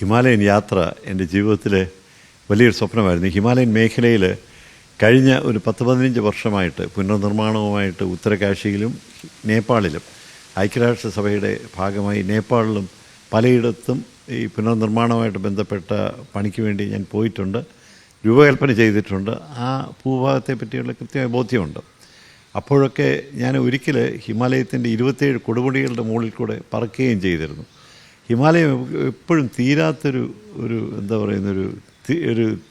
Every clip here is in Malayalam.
ഹിമാലയൻ യാത്ര എൻ്റെ ജീവിതത്തിലെ വലിയൊരു സ്വപ്നമായിരുന്നു. ഹിമാലയൻ മേഖലയിൽ കഴിഞ്ഞ ഒരു 10-15 വർഷമായിട്ട് പുനർനിർമ്മാണവുമായിട്ട് ഉത്തരകാശിയിലും നേപ്പാളിലും ഐക്യരാഷ്ട്രസഭയുടെ ഭാഗമായി നേപ്പാളിലും പലയിടത്തും ഈ പുനർനിർമ്മാണവുമായിട്ട് ബന്ധപ്പെട്ട പണിക്ക് വേണ്ടി ഞാൻ പോയിട്ടുണ്ട്, രൂപകൽപ്പന ചെയ്തിട്ടുണ്ട്. ആ ഭൂഭാഗത്തെ പറ്റിയുള്ള കൃത്യമായ ബോധ്യമുണ്ട്. അപ്പോഴൊക്കെ ഞാൻ ഒരിക്കൽ ഹിമാലയത്തിൻ്റെ 27 കൊടുമുടികളുടെ മുകളിൽ കൂടെ പറക്കുകയും ചെയ്തിരുന്നു. ഹിമാലയം എപ്പോഴും തീരാത്തൊരു എന്താ പറയുന്നൊരു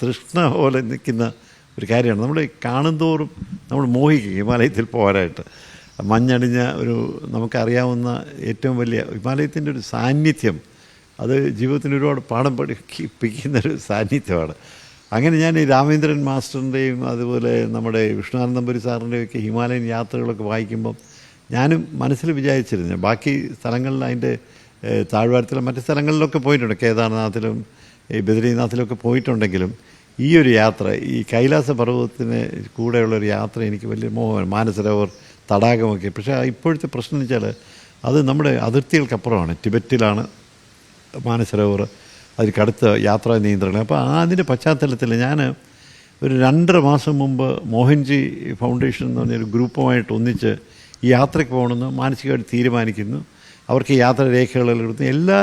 തൃഷ്ണ പോലെ നിൽക്കുന്ന ഒരു കാര്യമാണ്. നമ്മൾ കാണുന്തോറും നമ്മൾ മോഹിക്കും ഹിമാലയത്തിൽ പോകാനായിട്ട്. മഞ്ഞണിഞ്ഞ നമുക്കറിയാവുന്ന ഏറ്റവും വലിയ ഹിമാലയത്തിൻ്റെ ഒരു സാന്നിധ്യം, അത് ജീവിതത്തിന് ഒരുപാട് പാഠം പഠിപ്പിക്കുന്നൊരു സാന്നിധ്യമാണ്. അങ്ങനെ ഞാൻ ഈ രാമേന്ദ്രൻ മാസ്റ്ററിൻ്റെയും അതുപോലെ നമ്മുടെ വിഷ്ണുനാഥൻ നമ്പൂരി സാറിൻ്റെയും ഒക്കെ ഹിമാലയൻ യാത്രകളൊക്കെ വായിക്കുമ്പം ഞാനും മനസ്സിൽ വിചാരിച്ചിരുന്നു ബാക്കി സ്ഥലങ്ങളിൽ അതിൻ്റെ താഴ്വാരത്തിലും മറ്റ് സ്ഥലങ്ങളിലൊക്കെ പോയിട്ടുണ്ട്, കേദാർനാഥിലും ഈ ബദ്രീനാഥിലൊക്കെ പോയിട്ടുണ്ടെങ്കിലും ഈ ഒരു യാത്ര, ഈ കൈലാസ പർവ്വതത്തിന് കൂടെയുള്ളൊരു യാത്ര എനിക്ക് വലിയ മോഹമാണ്. മാനസരോവർ തടാകമൊക്കെ. പക്ഷേ ഇപ്പോഴത്തെ പ്രശ്നം എന്ന് വെച്ചാൽ അത് നമ്മുടെ അതിർത്തികൾക്കപ്പുറമാണ്. ടിബറ്റിലാണ് മാനസരോവർ, അതിൽ കടുത്ത യാത്രാ നിയന്ത്രണം. അപ്പോൾ അതിൻ്റെ പശ്ചാത്തലത്തിൽ ഞാൻ ഒരു 2.5 മാസം മുമ്പ് മോഹൻജി ഫൗണ്ടേഷൻ എന്ന് പറഞ്ഞൊരു ഗ്രൂപ്പുമായിട്ട് ഒന്നിച്ച് ഈ യാത്രയ്ക്ക് പോകണമെന്ന് മാനസികമായിട്ട് തീരുമാനിക്കുന്നു. അവർക്ക് യാത്രാ രേഖകളെല്ലാം എടുത്ത് എല്ലാ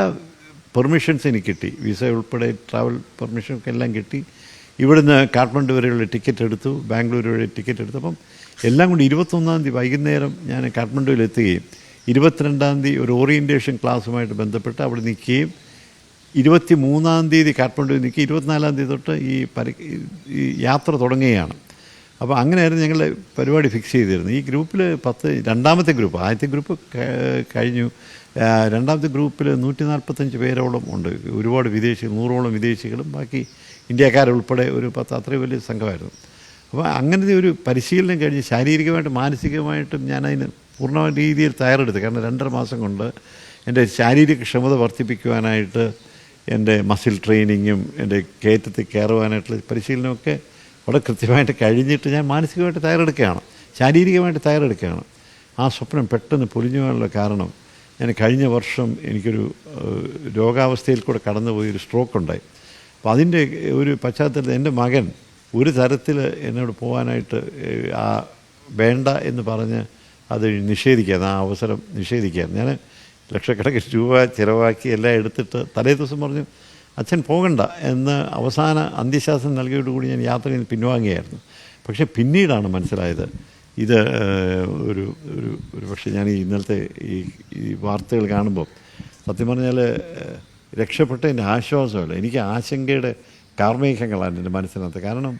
പെർമിഷൻസ് എനിക്ക് കിട്ടി, വിസ ഉൾപ്പെടെ ട്രാവൽ പെർമിഷനൊക്കെ എല്ലാം കിട്ടി. ഇവിടുന്ന് കാഠ്മണ്ഡു വരെയുള്ള ടിക്കറ്റ് എടുത്തു, ബാംഗ്ലൂർ വരെ ടിക്കറ്റ് എടുത്തു. അപ്പം എല്ലാം കൊണ്ട് 21-ാം തീയതി വൈകുന്നേരം ഞാൻ കാഠ്മണ്ഡുവിൽ എത്തുകയും 22-ാം തീയതി ഒരു ഓറിയൻറ്റേഷൻ ക്ലാസ്സുമായിട്ട് ബന്ധപ്പെട്ട് അവിടെ നിൽക്കുകയും 23-ാം തീയതി കാഠ്മണ്ഡുവിൽ നിൽക്കുക 24-ാം തീയതി തൊട്ട് ഈ യാത്ര തുടങ്ങുകയാണ്. അപ്പോൾ അങ്ങനെയായിരുന്നു ഞങ്ങൾ പരിപാടി ഫിക്സ് ചെയ്തിരുന്നത്. ഈ ഗ്രൂപ്പിൽ 2ാമത്തെ ഗ്രൂപ്പ്, ആദ്യത്തെ ഗ്രൂപ്പ് കഴിഞ്ഞു. 2ാമത്തെ ഗ്രൂപ്പിൽ 145 പേരോളം ഉണ്ട്. ഒരുപാട് വിദേശികൾ, 100ഓളം വിദേശികളും ബാക്കി ഇന്ത്യക്കാരുൾപ്പെടെ ഒരു 10, അത്രയും വലിയ സംഘമായിരുന്നു. അപ്പോൾ അങ്ങനത്തെ ഒരു പരിശീലനം കഴിഞ്ഞ് ശാരീരികമായിട്ടും മാനസികമായിട്ടും ഞാനതിന് പൂർണ്ണ രീതിയിൽ തയ്യാറെടുത്തു. കാരണം 2.5 മാസം കൊണ്ട് എൻ്റെ ശാരീരിക ക്ഷമത വർദ്ധിപ്പിക്കുവാനായിട്ട് എൻ്റെ മസിൽ ട്രെയിനിങ്ങും എൻ്റെ കയറ്റത്തിൽ കയറുവാനായിട്ടുള്ള പരിശീലനമൊക്കെ വളരെ കൃത്യമായിട്ട് കഴിഞ്ഞിട്ട് ഞാൻ മാനസികമായിട്ട് തയ്യാറെടുക്കുകയാണ്, ശാരീരികമായിട്ട് തയ്യാറെടുക്കുകയാണ്. ആ സ്വപ്നം പെട്ടെന്ന് പൊലിഞ്ഞു പോകാനുള്ള കാരണം, ഞാൻ കഴിഞ്ഞ വർഷം എനിക്കൊരു രോഗാവസ്ഥയിൽ കൂടെ കടന്നുപോയൊരു സ്ട്രോക്ക് ഉണ്ടായി. അപ്പോൾ അതിൻ്റെ ഒരു പശ്ചാത്തലത്തിൽ എൻ്റെ മകൻ ഒരു തരത്തിൽ എന്നോട് പോകാനായിട്ട് വേണ്ട എന്ന് പറഞ്ഞ് അത് നിഷേധിക്കുകയാണ്, ആ അവസരം നിഷേധിക്കുകയാണ്. ഞാൻ ലക്ഷക്കണക്കിന് രൂപ ചിലവാക്കി എല്ലാം എടുത്തിട്ട് തലേ ദിവസം പറഞ്ഞു അച്ഛൻ പോകണ്ട എന്ന് അവസാന അന്ത്യശാസനം നൽകിയോടുകൂടി ഞാൻ യാത്രയിൽ നിന്ന് പിൻവാങ്ങുകയായിരുന്നു. പക്ഷേ പിന്നീടാണ് മനസ്സിലായത് ഇത് ഒരു പക്ഷേ ഞാൻ ഇന്നലത്തെ ഈ വാർത്തകൾ കാണുമ്പോൾ സത്യം പറഞ്ഞാൽ രക്ഷപ്പെട്ടതിൻ്റെ ആശ്വാസമല്ല, എനിക്ക് ആശങ്കയുടെ കാർമേഘങ്ങളാണ് എൻ്റെ മനസ്സിനകത്ത്. കാരണം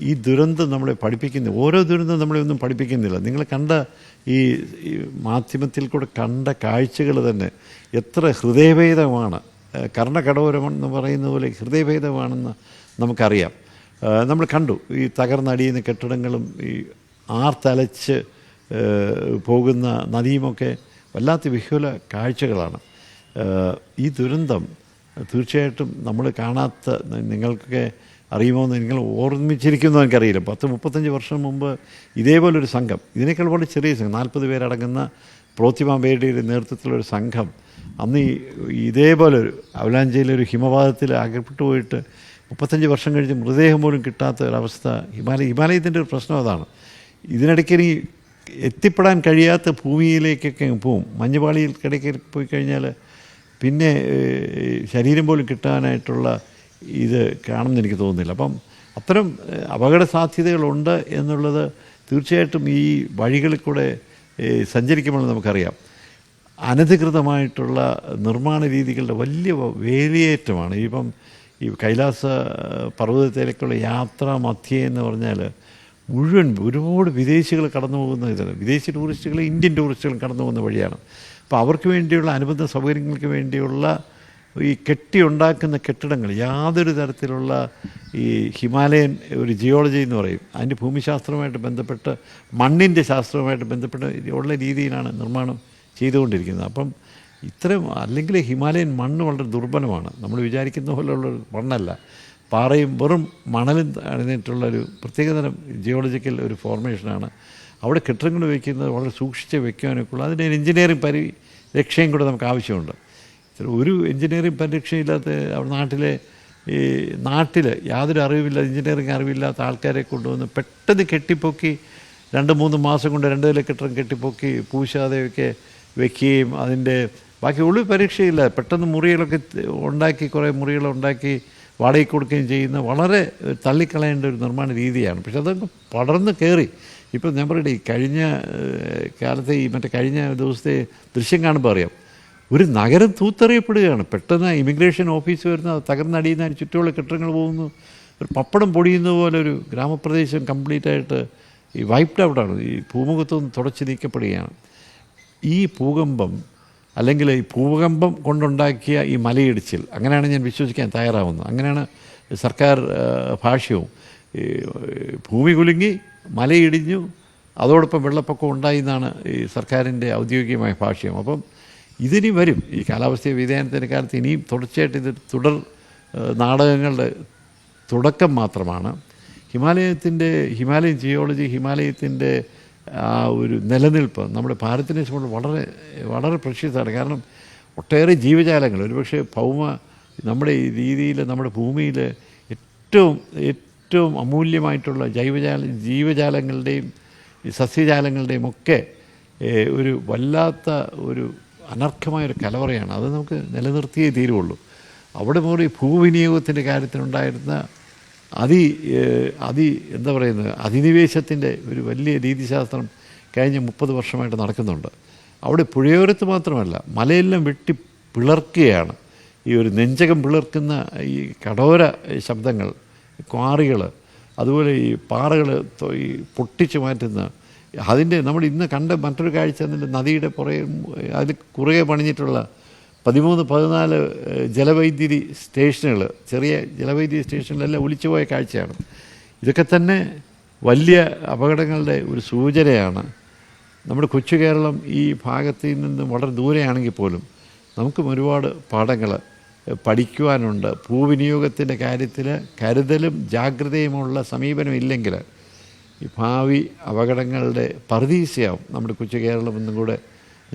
ഈ ദുരന്തം നമ്മളെ പഠിപ്പിക്കുന്ന, ഓരോ ദുരന്തം നമ്മളെ ഒന്നും പഠിപ്പിക്കുന്നില്ല. നിങ്ങൾ കണ്ട ഈ മാധ്യമത്തിൽ കൂടെ കണ്ട കാഴ്ചകൾ തന്നെ എത്ര ഹൃദയഭേദമാണ്, കർണകടോരമെന്ന് പറയുന്ന പോലെ ഹൃദയഭേദമാണെന്ന് നമുക്കറിയാം. നമ്മൾ കണ്ടു ഈ തകർന്നടിയുന്ന കെട്ടിടങ്ങളും ഈ ആർത്തലച്ച് പോകുന്ന നദിയുമൊക്കെ വല്ലാത്ത വിഹ്വല കാഴ്ചകളാണ്. ഈ ദുരന്തം തീർച്ചയായിട്ടും നമ്മൾ കാണാത്ത, നിങ്ങൾക്കൊക്കെ അറിയുമോ എന്ന് നിങ്ങൾ ഓർമ്മിച്ചിരിക്കുന്നോ എനിക്കറിയില്ല. 10-35 വർഷം മുമ്പ് ഇതേപോലൊരു സംഘം, ഇതിനേക്കാൾ വളരെ ചെറിയ സംഘം, 40 പേരടങ്ങുന്ന പ്രോത്തിമ ബേഡിയുടെ നേതൃത്വത്തിലൊരു സംഘം അന്ന് ഇതേപോലൊരു അവലാഞ്ചിയിലൊരു ഹിമപാതത്തിൽ അകപ്പെട്ടു പോയിട്ട് 35 വർഷം കഴിഞ്ഞ് മൃതദേഹം പോലും കിട്ടാത്ത ഒരവസ്ഥ. ഹിമാലയത്തിൻ്റെ ഒരു പ്രശ്നം അതാണ്. ഇതിനിടയ്ക്ക് ഇനി എത്തിപ്പെടാൻ കഴിയാത്ത ഭൂമിയിലേക്കൊക്കെ പോവും. മഞ്ഞുപാളിയിൽക്കിടയ്ക്ക് പോയി കഴിഞ്ഞാൽ പിന്നെ ശരീരം പോലും കിട്ടാനായിട്ടുള്ള ഇത് കാണുമെന്ന് എനിക്ക് തോന്നുന്നില്ല. അപ്പം അത്തരം അപകട സാധ്യതകളുണ്ട് എന്നുള്ളത് തീർച്ചയായിട്ടും ഈ വഴികളിൽ കൂടെ സഞ്ചരിക്കുമ്പോൾ നമുക്കറിയാം. അനധികൃതമായിട്ടുള്ള നിർമ്മാണ രീതികളുടെ വലിയ വേലിയേറ്റമാണ്. ഈ കൈലാസ പർവ്വതത്തിലേക്കുള്ള യാത്ര മധ്യേ എന്ന് പറഞ്ഞാൽ മുഴുവൻ ഒരുപാട് വിദേശികൾ കടന്നു പോകുന്ന ഇതാണ്. വിദേശി ടൂറിസ്റ്റുകൾ ഇന്ത്യൻ ടൂറിസ്റ്റുകളും കടന്നു പോകുന്ന വഴിയാണ്. അപ്പോൾ അവർക്ക് വേണ്ടിയുള്ള അനുബന്ധ സൗകര്യങ്ങൾക്ക് വേണ്ടിയുള്ള ഈ കെട്ടിയുണ്ടാക്കുന്ന കെട്ടിടങ്ങൾ യാതൊരു തരത്തിലുള്ള ഈ ഹിമാലയൻ ഒരു ജിയോളജി എന്ന് പറയും, അതിൻ്റെ ഭൂമിശാസ്ത്രവുമായിട്ട് ബന്ധപ്പെട്ട് മണ്ണിൻ്റെ ശാസ്ത്രവുമായിട്ട് ബന്ധപ്പെട്ട് ഉള്ള രീതിയിലാണ് നിർമ്മാണം ചെയ്തുകൊണ്ടിരിക്കുന്നത്. അപ്പം ഇത്തരം അല്ലെങ്കിൽ ഹിമാലയൻ മണ്ണ് വളരെ ദുർബലമാണ്. നമ്മൾ വിചാരിക്കുന്ന പോലെയുള്ള മണ്ണല്ല. പാറയും വെറും മണലും അണിഞ്ഞിട്ടുള്ളൊരു പ്രത്യേകതരം ജിയോളജിക്കൽ ഒരു ഫോർമേഷനാണ്. അവിടെ കെട്ടിടങ്ങൾ വയ്ക്കുന്നത് വളരെ സൂക്ഷിച്ച് വയ്ക്കാനൊക്കെ ഉള്ളൂ. അതിൻ്റെ എഞ്ചിനീയറിംഗ് പരിരക്ഷയും കൂടെ നമുക്ക് ആവശ്യമുണ്ട്. ഒരു എൻജിനീയറിംഗ് പരീക്ഷയില്ലാത്ത അവിടെ നാട്ടിൽ യാതൊരു അറിവില്ല, എൻജിനീയറിംഗ് അറിവില്ലാത്ത ആൾക്കാരെ കൊണ്ടുവന്ന് പെട്ടെന്ന് കെട്ടിപ്പൊക്കി 2-3 മാസം കൊണ്ട് 2 നില കെട്ടിടം കെട്ടിപ്പൊക്കി പൂശാതെയൊക്കെ വെക്കുകയും അതിൻ്റെ ബാക്കി ഒരു പരീക്ഷയില്ല, പെട്ടെന്ന് മുറികളൊക്കെ ഉണ്ടാക്കി, കുറേ മുറികളുണ്ടാക്കി വാടകയ്ക്ക് കൊടുക്കുകയും ചെയ്യുന്ന വളരെ തള്ളിക്കളയേണ്ട ഒരു നിർമ്മാണ രീതിയാണ്. പക്ഷെ അതൊക്കെ പടർന്ന് കയറി. ഇപ്പം ഞാൻ പറയട്ടെ, ഈ കഴിഞ്ഞ കാലത്തെ കഴിഞ്ഞ ദിവസത്തെ ദൃശ്യം കാണുമ്പോൾ അറിയാം, ഒരു നഗരം തൂത്തെറിയപ്പെടുകയാണ്. പെട്ടെന്ന് ഇമിഗ്രേഷൻ ഓഫീസ് വരുന്ന തകർന്നടിയുന്ന ചുറ്റുമുള്ള കെട്ടിടങ്ങൾ പോകുന്നു, ഒരു പപ്പടം പൊടിയുന്ന പോലെ ഒരു ഗ്രാമപ്രദേശം കംപ്ലീറ്റായിട്ട് ഈ വൈപ്ഡ് ഔട്ടാണ്, ഈ ഭൂമുഖത്തൊന്ന് തുടച്ച് നീക്കപ്പെടുകയാണ്. ഈ ഭൂകമ്പം അല്ലെങ്കിൽ ഈ ഭൂകമ്പം കൊണ്ടുണ്ടാക്കിയ ഈ മലയിടിച്ചിൽ, അങ്ങനെയാണ് ഞാൻ വിശ്വസിക്കാൻ തയ്യാറാവുന്നത്. അങ്ങനെയാണ് സർക്കാർ ഭാഷ്യവും. ഭൂമി കുലുങ്ങി, മലയിടിഞ്ഞു, അതോടൊപ്പം വെള്ളപ്പൊക്കം ഉണ്ടായി എന്നാണ് ഈ സർക്കാരിൻ്റെ ഔദ്യോഗികമായ ഭാഷ്യം. അപ്പം ഇതിനി വരും. ഈ കാലാവസ്ഥ വ്യതിയാനത്തിൻ്റെ കാലത്ത് ഇനിയും തുടർച്ചയായിട്ട് ഇത് തുടർ നാടകങ്ങളുടെ തുടക്കം മാത്രമാണ്. ഹിമാലയൻ ജിയോളജി, ഹിമാലയത്തിൻ്റെ ആ ഒരു നിലനിൽപ്പ് നമ്മുടെ ഭാരതത്തിനെ സംബന്ധിച്ച് വളരെ വളരെ പ്രഷ്യസാണ്. കാരണം ഒട്ടേറെ ജീവജാലങ്ങൾ, ഒരുപക്ഷെ നമ്മുടെ ഈ രീതിയിൽ നമ്മുടെ ഭൂമിയിൽ ഏറ്റവും അമൂല്യമായിട്ടുള്ള ജീവജാലങ്ങളുടെയും സസ്യജാലങ്ങളുടെയും ഒക്കെ ഒരു വല്ലാത്ത ഒരു അനർഘമായൊരു കലവറയാണ്. അത് നമുക്ക് നിലനിർത്തിയേ തീരുള്ളൂ. അവിടെ മുതൽ ഭൂവിനിയോഗത്തിൻ്റെ കാര്യത്തിലുണ്ടായിരുന്ന എന്താ പറയുന്നത്, അധിനിവേശത്തിൻ്റെ ഒരു വലിയ രീതിശാസ്ത്രം കഴിഞ്ഞ 30 വർഷമായിട്ട് നടക്കുന്നുണ്ട്. അവിടെ പുഴയോരത്ത് മാത്രമല്ല, മലയെല്ലാം വെട്ടി പിളർക്കുകയാണ്. ഈ ഒരു നെഞ്ചകം പിളർക്കുന്ന ഈ കഠോര ശബ്ദങ്ങൾ, ക്വാറികൾ, അതുപോലെ ഈ പാറകൾ ഈ പൊട്ടിച്ചു മാറ്റുന്ന നമ്മൾ ഇന്ന് കണ്ട മറ്റൊരു കാഴ്ച നദിയുടെ അതിൽ കുറുകെ പണിഞ്ഞിട്ടുള്ള 13-14 ജലവൈദ്യുതി സ്റ്റേഷനുകൾ, ചെറിയ ജലവൈദ്യുതി സ്റ്റേഷനിലെല്ലാം ഒലിച്ചുപോയ കാഴ്ചയാണ്. ഇതൊക്കെ തന്നെ വലിയ അപകടങ്ങളുടെ ഒരു സൂചനയാണ്. നമ്മുടെ കൊച്ചു കേരളം ഈ ഭാഗത്ത് നിന്ന് വളരെ ദൂരെയാണെങ്കിൽ പോലും നമുക്കും ഒരുപാട് പാഠങ്ങൾ പഠിക്കുവാനുണ്ട്. ഭൂവിനിയോഗത്തിൻ്റെ കാര്യത്തിൽ കരുതലും ജാഗ്രതയുമുള്ള സമീപനം ഇല്ലെങ്കിൽ ഈ ഭാവി അപകടങ്ങളുടെ പറുദീസയാവും നമ്മുടെ കൊച്ചു കേരളം എന്നും കൂടെ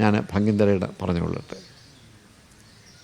ഞാൻ ഭംഗിന്തരയുടെ പറഞ്ഞുകൊള്ളട്ടെ.